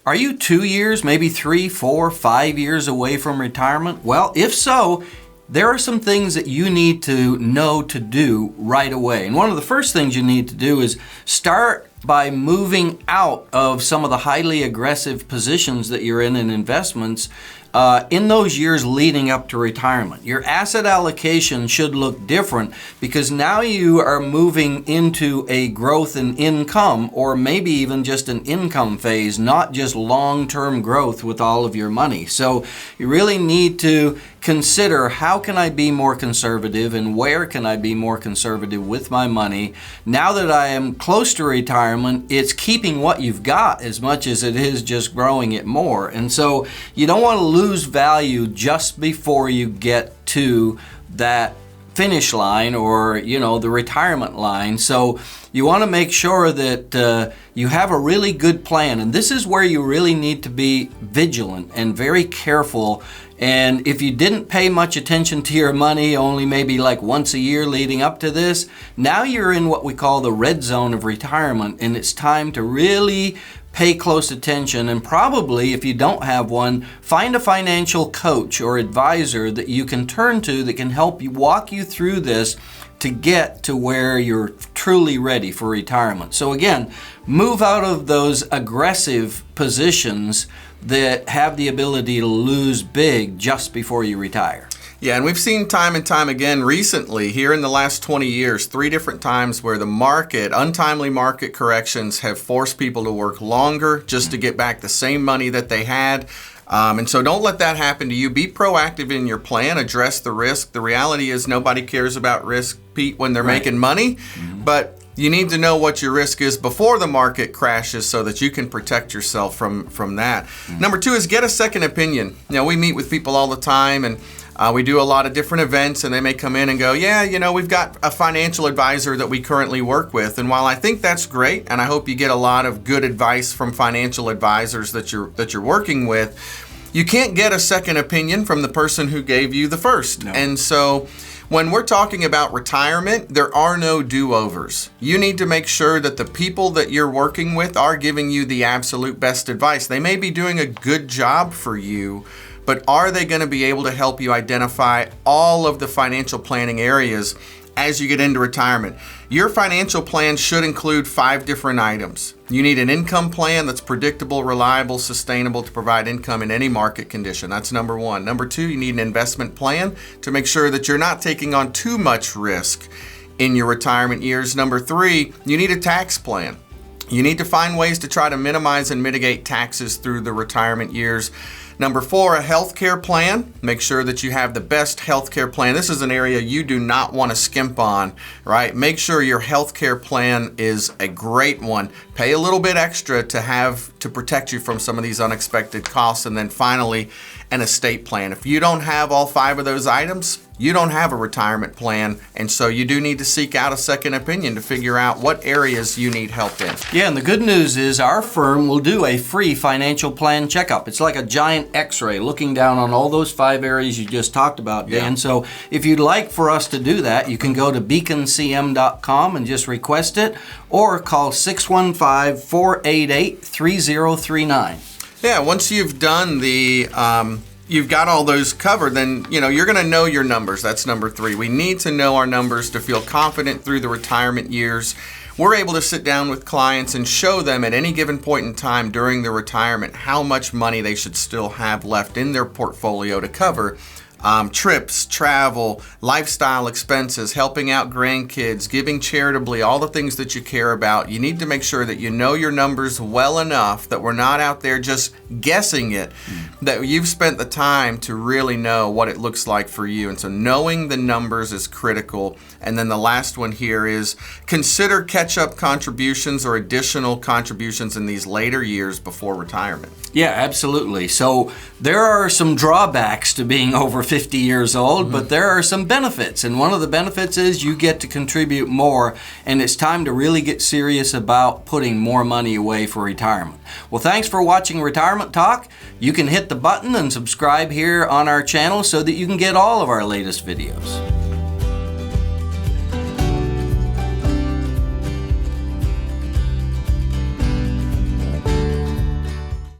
Are you 2 years, maybe 3, 4, 5 years away from retirement? Well, if so, there are some things that you need to know to do right away. And one of the first things you need to do is start by moving out of some of the highly aggressive positions that you're in investments in those years leading up to retirement. Your asset allocation should look different because now you are moving into a growth in income, or maybe even just an income phase, not just long-term growth with all of your money. So you really need to consider, how can I be more conservative and where can I be more conservative with my money? Now that I am close to retirement, it's keeping what you've got as much as it is just growing it more. And so you don't want to lose value just before you get to that finish line, or the retirement line. So you want to make sure that you have a really good plan, and this is where you really need to be vigilant and very careful. And if you didn't pay much attention to your money, only maybe like once a year leading up to this, now you're in what we call the red zone of retirement, and it's time to really pay close attention. And probably, if you don't have one, find a financial coach or advisor that you can turn to that can help you, walk you through this to get to where you're truly ready for retirement. So again, move out of those aggressive positions that have the ability to lose big just before you retire. Yeah, and we've seen time and time again recently, here in the last 20 years, 3 different times where the untimely market corrections have forced people to work longer just to get back the same money that they had. And so don't let that happen to you. Be proactive in your plan, address the risk. The reality is nobody cares about risk, Pete, when they're making money, but you need to know what your risk is before the market crashes so that you can protect yourself from that. Number 2 is get a second opinion. We meet with people all the time, and we do a lot of different events, and they may come in and go, we've got a financial advisor that we currently work with. And while I think that's great, and I hope you get a lot of good advice from financial advisors that you're working with, you can't get a second opinion from the person who gave you the first. No. And so when we're talking about retirement, there are no do-overs. You need to make sure that the people that you're working with are giving you the absolute best advice. They may be doing a good job for you, but are they going to be able to help you identify all of the financial planning areas as you get into retirement? Your financial plan should include 5 different items. You need an income plan that's predictable, reliable, sustainable to provide income in any market condition. That's number 1. Number 2, you need an investment plan to make sure that you're not taking on too much risk in your retirement years. Number 3, you need a tax plan. You need to find ways to try to minimize and mitigate taxes through the retirement years. Number 4, a healthcare plan. Make sure that you have the best healthcare plan. This is an area you do not want to skimp on, right? Make sure your healthcare plan is a great one. Pay a little bit extra to protect you from some of these unexpected costs. And then finally, an estate plan. If you don't have all 5 of those items, you don't have a retirement plan, and so you do need to seek out a second opinion to figure out what areas you need help in. Yeah, and the good news is our firm will do a free financial plan checkup. It's like a giant x-ray looking down on all those 5 areas you just talked about, Dan. Yeah. So if you'd like for us to do that, you can go to beaconcm.com and just request it, or call 615-488-3039. Yeah, once you've done you've got all those covered, then you're going to know your numbers. That's number 3. We need to know our numbers to feel confident through the retirement years. We're able to sit down with clients and show them at any given point in time during their retirement how much money they should still have left in their portfolio to cover trips, travel, lifestyle expenses, helping out grandkids, giving charitably, all the things that you care about. You need to make sure that you know your numbers well enough that we're not out there just guessing it, that you've spent the time to really know what it looks like for you. And so knowing the numbers is critical. And then the last one here is consider catch-up contributions or additional contributions in these later years before retirement. Yeah, absolutely. So there are some drawbacks to being over 50 years old, but there are some benefits. And one of the benefits is you get to contribute more, and it's time to really get serious about putting more money away for retirement. Well, thanks for watching Retirement Talk. You can hit the button and subscribe here on our channel so that you can get all of our latest videos.